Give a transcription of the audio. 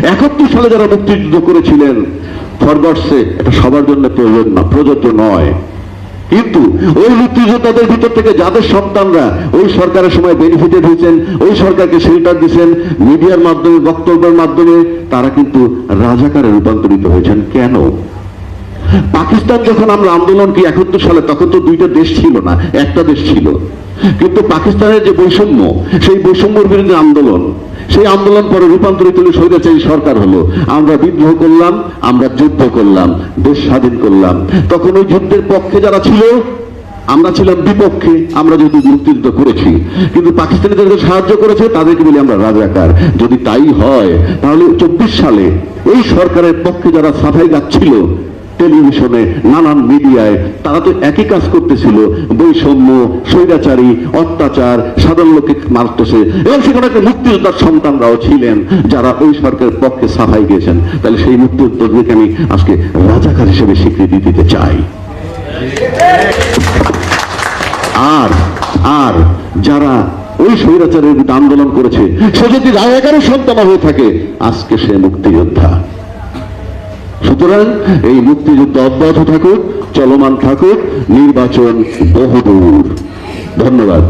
71 সালে যারা মুক্তিযুদ্ধ করেছিলেন, ফরগটসে এটা সবার জন্য প্রযোজ্য নয়, কিন্তু ওই মুক্তিযোদ্ধাদের ভিতর থেকে যাদের সন্তানরা ওই সরকারের সময় বেনিফিটেড হয়েছেন, ওই সরকারকে শেল্টার দিচ্ছেন, মিডিয়ার মাধ্যমে, বক্তব্যের মাধ্যমে, তারা কিন্তু রাজাকারে রূপান্তরিত হয়েছেন। কেন? পাকিস্তান যখন আমরা আন্দোলন কি 71 সালে, তখন তো দুইটা দেশ ছিল না, একটা দেশ ছিল, কিন্তু পাকিস্তানের যে বৈষম্য, সেই বৈষম্যের বিরুদ্ধে আন্দোলন, সেই আন্দোলন পরে রূপান্তরিত হলে স্বৈরাচারী সরকার হলো। আমরা বিদ্রোহ করলাম, আমরা যুদ্ধ করলাম, দেশ স্বাধীন করলাম। তখন ওই যুদ্ধের পক্ষে যারা ছিল, আমরা ছিলাম বিপক্ষে, আমরা যেহেতু মুক্তিযুদ্ধ করেছি, কিন্তু পাকিস্তানিদের সাহায্য করেছে, তাদেরকে বলি আমরা রাজাকার। যদি তাই হয়, তাহলে 24 সালে এই সরকারের পক্ষে যারা সাফাই গাচ্ছিল টেলিভিশনে, নানান মিডিয়ায়, তারা তো একই কাজ করতেছিল, বৈষম্য, স্বৈরাচারী, অত্যাচার, সাধারণ লোককে মারতেছে, এবং সেখানে একটা মুক্তিযোদ্ধার সন্তানরাও ছিলেন যারা ওই সরকারের পক্ষে সাফাই গিয়েছেন। তাহলে সেই মুক্তিযোদ্ধাদেরকে আমি আজকে রাজাকার হিসেবে স্বীকৃতি দিতে চাই। আর যারা ওই স্বৈরাচারের বিরুদ্ধে আন্দোলন করেছে, সে যদি রাজাকারের সন্তান হয়ে থাকে, আজকে সে মুক্তিযোদ্ধা। সুতরাং এই মুক্তিযুদ্ধ অব্যাহত থাকুক, চলমান থাকুক, নির্বাচন বহুদূর। ধন্যবাদ।